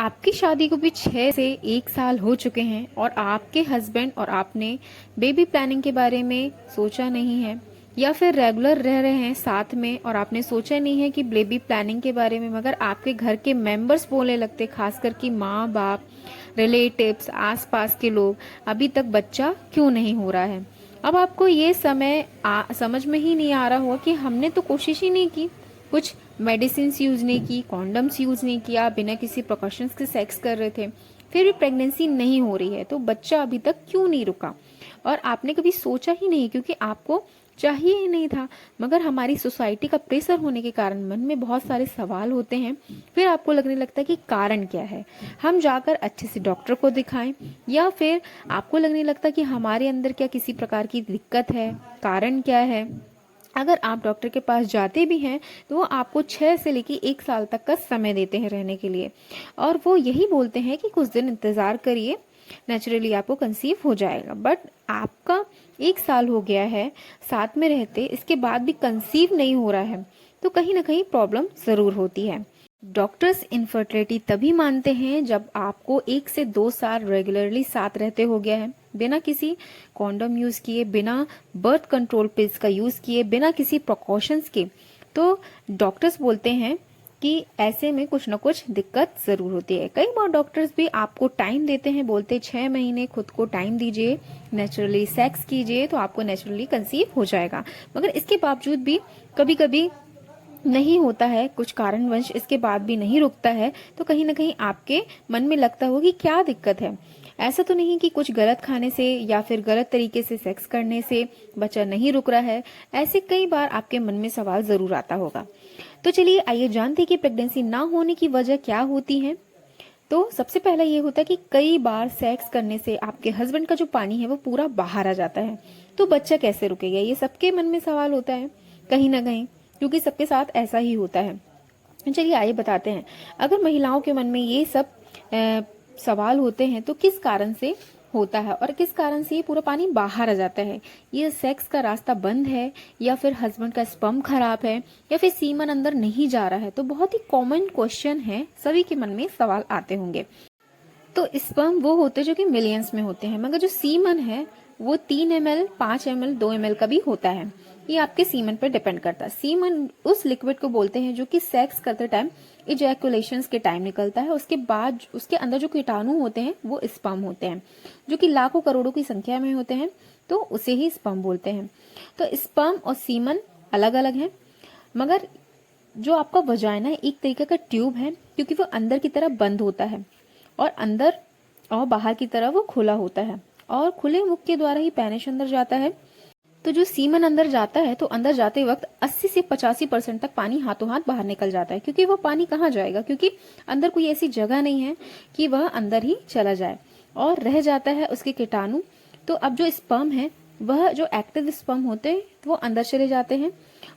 आपकी शादी को भी 6 से 1 साल हो चुके हैं और आपके हस्बैंड और आपने बेबी प्लानिंग के बारे में सोचा नहीं है, या फिर रेगुलर रह रहे हैं साथ में और आपने सोचा नहीं है कि बेबी प्लानिंग के बारे में, मगर आपके घर के मेंबर्स बोलने लगते, खासकर कि माँ बाप, रिलेटिव्स, आसपास के लोग, अभी तक बच्चा क्यों नहीं हो रहा है। अब आपको ये समझ में ही नहीं आ रहा होगा कि हमने तो कोशिश ही नहीं की, कुछ मेडिसिन यूज नहीं की, कॉन्डम्स यूज नहीं किया, बिना किसी प्रिकॉशंस के सेक्स कर रहे थे, फिर भी प्रेगनेंसी नहीं हो रही है, तो बच्चा अभी तक क्यों नहीं रुका। और आपने कभी सोचा ही नहीं, क्योंकि आपको चाहिए ही नहीं था, मगर हमारी सोसाइटी का प्रेशर होने के कारण मन में बहुत सारे सवाल होते हैं। फिर आपको लगने लगता है कि कारण क्या है, हम जाकर अच्छे से डॉक्टर को दिखाएं, या फिर आपको लगने लगता है कि हमारे अंदर क्या किसी प्रकार की दिक्कत है, कारण क्या है। अगर आप डॉक्टर के पास जाते भी हैं तो वो आपको 6 से लेकर 1 साल तक का समय देते हैं रहने के लिए, और वो यही बोलते हैं कि कुछ दिन इंतजार करिए, नेचुरली आपको कंसीव हो जाएगा। बट आपका 1 साल हो गया है साथ में रहते, इसके बाद भी कंसीव नहीं हो रहा है, तो कहीं ना कहीं प्रॉब्लम जरूर होती है। डॉक्टर्स इनफर्टिलिटी तभी मानते हैं जब आपको 1 से 2 साल रेगुलरली साथ रहते हो गया है, बिना किसी कॉन्डम यूज किए, बिना बर्थ कंट्रोल पिल्स का यूज किए, बिना किसी प्रिकॉशंस के। तो डॉक्टर्स बोलते हैं कि ऐसे में कुछ ना कुछ दिक्कत जरूर होती है। कई बार डॉक्टर्स भी आपको टाइम देते हैं, बोलते 6 महीने खुद को टाइम दीजिए, नेचुरली सेक्स कीजिए तो आपको नेचुरली कंसीव हो जाएगा। मगर इसके बावजूद भी कभी कभी नहीं होता है, कुछ कारणवश इसके बाद भी नहीं रुकता है, तो कहीं ना कहीं आपके मन में लगता होगा कि क्या दिक्कत है। ऐसा तो नहीं कि कुछ गलत खाने से या फिर गलत तरीके से सेक्स करने से बच्चा नहीं रुक रहा है। ऐसे कई बार आपके मन में सवाल जरूर आता होगा। तो चलिए आइए जानते हैं कि प्रेगनेंसी ना होने की वजह क्या होती है। तो सबसे पहला ये होता है कि कई बार सेक्स करने से आपके हस्बैंड का जो पानी है वो पूरा बाहर आ जाता है, तो बच्चा कैसे रुकेगा, ये सबके मन में सवाल होता है कहीं ना कहीं, क्योंकि सबके साथ ऐसा ही होता है। चलिए आइए बताते हैं, अगर महिलाओं के मन में ये सब सवाल होते हैं तो किस कारण से होता है और किस कारण से ये पूरा पानी बाहर आ जाता है। ये सेक्स का रास्ता बंद है, या फिर हस्बैंड का स्पर्म खराब है, या फिर सीमन अंदर नहीं जा रहा है। तो बहुत ही कॉमन क्वेश्चन है, सभी के मन में सवाल आते होंगे। तो स्पर्म वो होते हैं जो कि मिलियंस में होते हैं, मगर जो सीमन है वो 3 ml, 5 ml, 2 ml का भी होता है। ये आपके सीमन पर डिपेंड करता है। सीमन उस लिक्विड को बोलते हैं जो कि सेक्स करते टाइम, इजैकुलेशंस के टाइम निकलता है। उसके बाद उसके अंदर जो कीटाणु होते हैं वो स्पर्म होते हैं, जो कि लाखों करोड़ों की संख्या में होते हैं, तो उसे ही स्पर्म बोलते हैं। तो स्पर्म और सीमन अलग अलग है, मगर जो आपका वजाइना एक तरीके का ट्यूब है, क्योंकि वो अंदर की तरफ बंद होता है और अंदर और बाहर की तरफ वो खुला होता है, और खुले मुख के द्वारा ही पेनिस अंदर जाता है। तो जो सीमन अंदर जाता है तो अंदर जाते वक्त 80 से 85% तक पानी हाथों हाथ बाहर निकल जाता है, क्योंकि वो पानी कहाँ जाएगा, क्योंकि अंदर कोई ऐसी जगह नहीं है कि वह अंदर ही चला जाए, और रह जाता है उसके कीटाणु। तो अब जो स्पर्म है, वह जो एक्टिव स्पर्म होते हैं वो अंदर चले जाते हैं,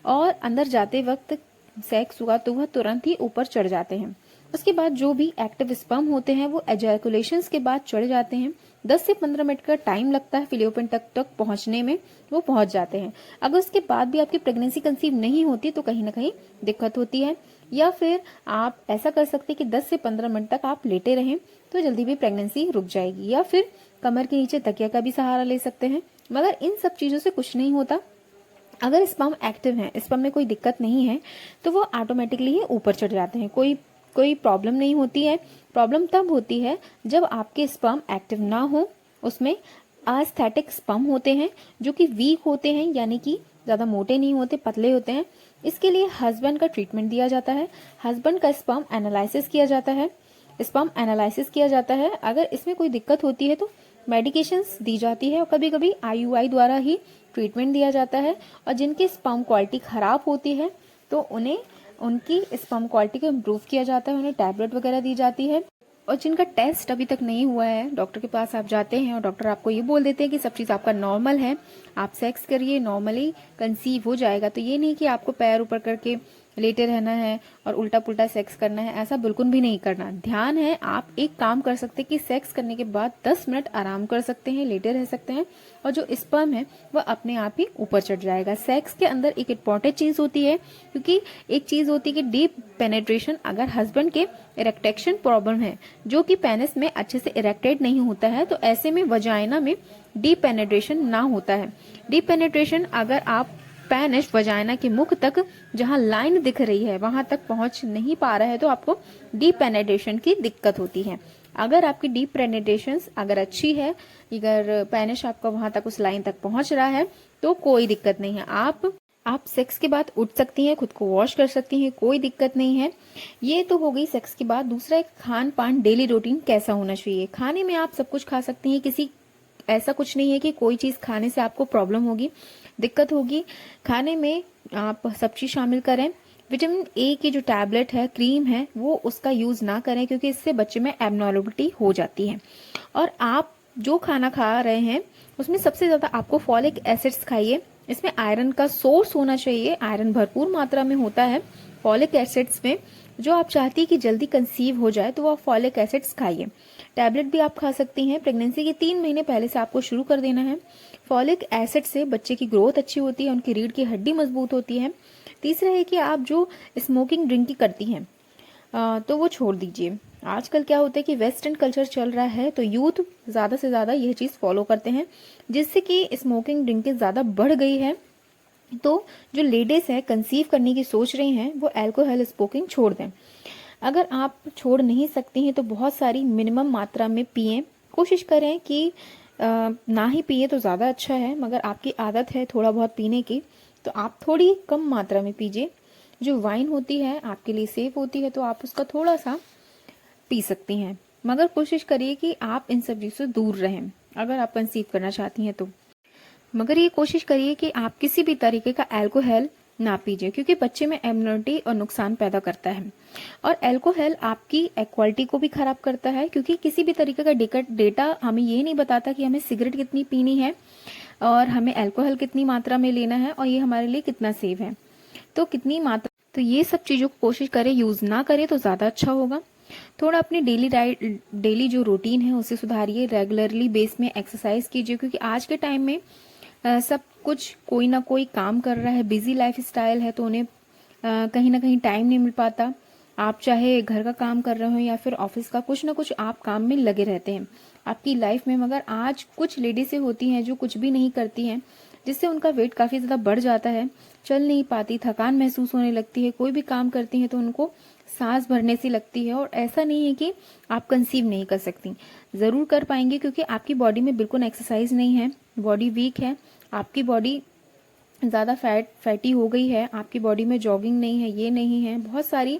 और अंदर जाते वक्त सेक्स हुआ तो वह तुरंत ही ऊपर चढ़ जाते हैं। उसके बाद जो भी एक्टिव स्पर्म होते हैं वो एजैकुलेशंस के बाद चढ़ जाते हैं। 10 से 15 मिनट का टाइम लगता है फिलियोपिन तक पहुंचने में, वो पहुंच जाते हैं। अगर उसके बाद भी आपकी प्रेगनेंसी कंसीव नहीं होती तो कहीं ना कहीं दिक्कत होती है। या फिर आप ऐसा कर सकते हैं कि 10 से 15 मिनट तक आप लेटे रहें तो जल्दी भी प्रेगनेंसी रुक जाएगी, या फिर कमर के नीचे तकिया का भी सहारा ले सकते हैं। मगर इन सब चीजों से कुछ नहीं होता। अगर स्पर्म एक्टिव है, स्पर्म में कोई दिक्कत नहीं है, तो वो ऑटोमेटिकली ही ऊपर चढ़ जाते हैं, कोई प्रॉब्लम नहीं होती है। प्रॉब्लम तब होती है जब आपके स्पर्म एक्टिव ना हो, उसमें एस्थेटिक स्पर्म होते हैं जो कि वीक होते हैं, यानी कि ज्यादा मोटे नहीं होते, पतले होते हैं। इसके लिए हस्बैंड का ट्रीटमेंट दिया जाता है, हस्बैंड का स्पर्म एनालिसिस किया जाता है, अगर इसमें कोई दिक्कत होती है तो मेडिकेशंस दी जाती है, और कभी कभी IUI द्वारा ही ट्रीटमेंट दिया जाता है। और जिनकी स्पर्म क्वालिटी खराब होती है तो उन्हें उनकी स्पर्म क्वालिटी को इम्प्रूव किया जाता है, उन्हें टैबलेट वगैरह दी जाती है। और जिनका टेस्ट अभी तक नहीं हुआ है, डॉक्टर के पास आप जाते हैं और डॉक्टर आपको ये बोल देते हैं कि सब चीज़ आपका नॉर्मल है, आप सेक्स करिए, नॉर्मली कंसीव हो जाएगा। तो ये नहीं कि आपको पैर ऊपर करके लेटे रहना है और उल्टा पुल्टा सेक्स करना है, ऐसा बिल्कुल भी नहीं करना। ध्यान है, आप एक काम कर सकते हैं कि सेक्स करने के बाद 10 मिनट आराम कर सकते हैं, लेटे रह सकते हैं, और जो स्पर्म है वह अपने आप ही ऊपर चढ़ जाएगा। सेक्स के अंदर एक इंपॉर्टेंट चीज होती है, क्योंकि एक चीज होती है कि डीप पेनेट्रेशन। अगर हस्बैंड के इरेक्टेशन प्रॉब्लम है, जो कि पेनिस में अच्छे से इरेक्टेड नहीं होता है, तो ऐसे में वजाइना में डीप पेनेट्रेशन ना होता है। डीप पेनेट्रेशन अगर आप पेनिस वजाइना के मुख तक, जहां लाइन दिख रही है, वहां तक पहुंच नहीं पा रहा है, तो आपको डीप पेनेट्रेशन की दिक्कत होती है। अगर आपकी डीप पेनेट्रेशन अगर अच्छी है, अगर पेनिस आपका वहां तक उस लाइन तक पहुंच रहा है, तो कोई दिक्कत नहीं है। आप सेक्स के बाद उठ सकती हैं, खुद को वॉश कर सकती हैं, कोई दिक्कत नहीं है। ये तो हो गई सेक्स के बाद। दूसरा, एक खान पान डेली रूटीन कैसा होना चाहिए। खाने में आप सब कुछ खा सकती हैं, किसी ऐसा कुछ नहीं है कि कोई चीज खाने से आपको प्रॉब्लम होगी, दिक्कत होगी। खाने में आप सब चीज शामिल करें। विटामिन ए की जो टैबलेट है, क्रीम है, वो उसका यूज ना करें, क्योंकि इससे बच्चे में एबनॉर्मलिटी हो जाती है। और आप जो खाना खा रहे हैं उसमें सबसे ज्यादा आपको फॉलिक एसिड्स खाइए। इसमें आयरन का सोर्स होना चाहिए, आयरन भरपूर मात्रा में होता है फॉलिक एसिड्स में। जो आप चाहती है कि जल्दी कंसीव हो जाए, तो वो फॉलिक एसिड्स खाइए। टैबलेट भी आप खा सकती हैं। प्रेगनेंसी के 3 महीने पहले से आपको शुरू कर देना है। फॉलिक एसिड से बच्चे की ग्रोथ अच्छी होती है, उनकी रीढ़ की हड्डी मजबूत होती है। तीसरा है कि आप जो स्मोकिंग ड्रिंकिंग करती हैं, तो वो छोड़ दीजिए। आजकल क्या होता है कि वेस्टर्न कल्चर चल रहा है, तो यूथ ज्यादा से ज्यादा यह चीज फॉलो करते हैं, जिससे कि स्मोकिंग ड्रिंकिंग ज्यादा बढ़ गई है। तो जो लेडीज है कंसीव करने की सोच रही हैं, वो अल्कोहल स्मोकिंग छोड़ दें। अगर आप छोड़ नहीं सकती हैं, तो बहुत सारी मिनिमम मात्रा में पिएं। कोशिश करें कि ना ही पिए तो ज़्यादा अच्छा है, मगर आपकी आदत है थोड़ा बहुत पीने की, तो आप थोड़ी कम मात्रा में पीजिए। जो वाइन होती है आपके लिए सेफ होती है, तो आप उसका थोड़ा सा पी सकती हैं, मगर कोशिश करिए कि आप इन सब चीज़ों से दूर रहें अगर आप कंसीव करना चाहती हैं तो। मगर ये कोशिश करिए कि आप किसी भी तरीके का अल्कोहल ना पीजिए, क्योंकि बच्चे में एब्नॉर्मलिटी और नुकसान पैदा करता है। और अल्कोहल आपकी इक्वालिटी को भी खराब करता है, क्योंकि किसी भी तरीके का डेटा हमें ये नहीं बताता कि हमें सिगरेट कितनी पीनी है और हमें अल्कोहल कितनी मात्रा में लेना है, और ये हमारे लिए कितना सेफ है, तो कितनी मात्रा। तो ये सब चीज़ों को कोशिश करें यूज़ ना करें तो ज़्यादा अच्छा होगा। थोड़ा अपनी डेली जो रूटीन है उसे सुधारिए। रेगुलरली बेस में एक्सरसाइज कीजिए, क्योंकि आज के टाइम में सब कुछ कोई ना कोई काम कर रहा है, बिजी लाइफ स्टाइल है, तो उन्हें कहीं ना कहीं टाइम नहीं मिल पाता। आप चाहे घर का काम कर रहे हो या फिर ऑफिस का, कुछ ना कुछ आप काम में लगे रहते हैं आपकी लाइफ में। मगर आज कुछ लेडीज़ें होती हैं जो कुछ भी नहीं करती हैं, जिससे उनका वेट काफ़ी ज़्यादा बढ़ जाता है, चल नहीं पाती, थकान महसूस होने लगती है। कोई भी काम करती हैं तो उनको सांस भरने सी लगती है। और ऐसा नहीं है कि आप कंसीव नहीं कर सकती, ज़रूर कर पाएंगे, क्योंकि आपकी बॉडी में बिल्कुल एक्सरसाइज नहीं है, बॉडी वीक है, आपकी बॉडी ज़्यादा फैटी हो गई है, आपकी बॉडी में जॉगिंग नहीं है, ये नहीं है, बहुत सारी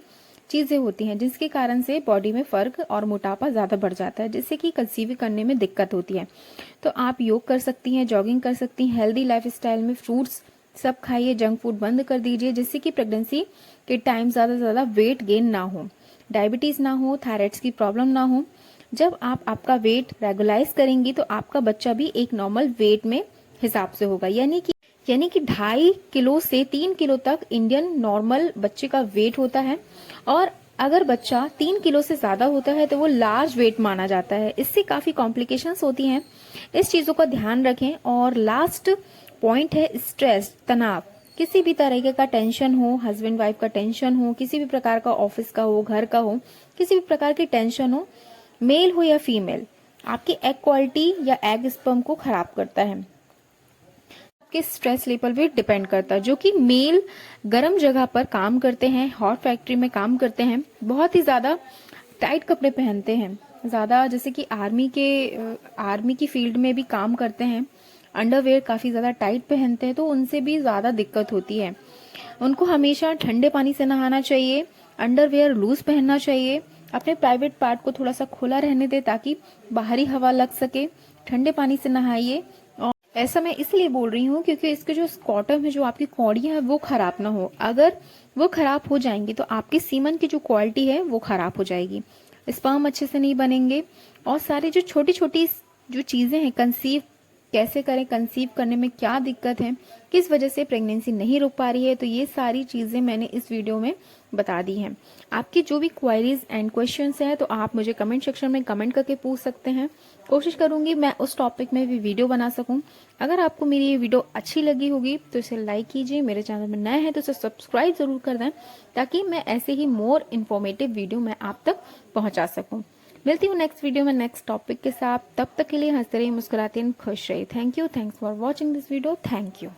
चीज़ें होती हैं जिसके कारण से बॉडी में फर्क और मोटापा ज़्यादा बढ़ जाता है, जिससे कि कंसीव करने में दिक्कत होती है। तो आप योग कर सकती हैं, जॉगिंग कर सकती हैं, हेल्दी लाइफस्टाइल में फ्रूट्स सब खाइए, जंक फूड बंद कर दीजिए, जिससे कि प्रेगनेंसी के टाइम ज़्यादा से ज़्यादा वेट गेन ना हो, डायबिटीज़ ना हो, थायराइड्स की प्रॉब्लम ना हो। जब आप आपका वेट रेगुलाइज करेंगी तो आपका बच्चा भी एक नॉर्मल वेट में हिसाब से होगा, यानी कि 2.5 किलो से 3 किलो तक इंडियन नॉर्मल बच्चे का वेट होता है। और अगर बच्चा 3 किलो से ज्यादा होता है तो वो लार्ज वेट माना जाता है। इससे काफी कॉम्प्लिकेशंस होती हैं, इस चीजों का ध्यान रखें। और लास्ट पॉइंट है स्ट्रेस, तनाव। किसी भी तरीके का टेंशन हो, हस्बैंड वाइफ का टेंशन हो, किसी भी प्रकार का ऑफिस का हो, घर का हो, किसी भी प्रकार की टेंशन हो, मेल हो या फीमेल, आपकी एग क्वालिटी या एग स्पर्म को खराब करता है, आपके स्ट्रेस लेवल पे डिपेंड करता है। जो कि मेल गर्म जगह पर काम करते हैं, हॉट फैक्ट्री में काम करते हैं, बहुत ही ज्यादा टाइट कपड़े पहनते हैं, ज्यादा जैसे कि आर्मी की फील्ड में भी काम करते हैं, अंडरवेयर काफी ज्यादा टाइट पहनते हैं, तो उनसे भी ज्यादा दिक्कत होती है। उनको हमेशा ठंडे पानी से नहाना चाहिए, अंडरवेयर लूज पहनना चाहिए, अपने प्राइवेट पार्ट को थोड़ा सा खुला रहने दे ताकि बाहरी हवा लग सके, ठंडे पानी से नहाइए। और ऐसा मैं इसलिए बोल रही हूँ क्योंकि इसके जो स्कॉटम है, जो आपकी कौड़ियां है, वो खराब ना हो। अगर वो खराब हो जाएंगी तो आपकी सीमन की जो क्वालिटी है वो खराब हो जाएगी, स्पर्म अच्छे से नहीं बनेंगे, और सारी जो छोटी छोटी जो चीजें हैं कंसीव कैसे करें, कंसीव करने में क्या दिक्कत है, किस वजह से प्रेगनेंसी नहीं रुक पा रही है, तो ये सारी चीज़ें मैंने इस वीडियो में बता दी हैं। आपकी जो भी क्वायरीज एंड क्वेश्चंस हैं तो आप मुझे कमेंट सेक्शन में कमेंट करके पूछ सकते हैं। कोशिश करूंगी मैं उस टॉपिक में भी वीडियो बना सकूं। अगर आपको मेरी ये वीडियो अच्छी लगी होगी तो इसे लाइक कीजिए, मेरे चैनल में नए हैं तो इसे सब्सक्राइब जरूर कर दें, ताकि मैं ऐसे ही मोर इन्फॉर्मेटिव वीडियो मैं आप तक पहुंचा सकूं। मिलती हूँ नेक्स्ट वीडियो में नेक्स्ट टॉपिक के साथ। तब तक के लिए हंसते रहिए, मुस्कुराते रहिए, खुश रहिए। Thank you for watching this video. Thank you.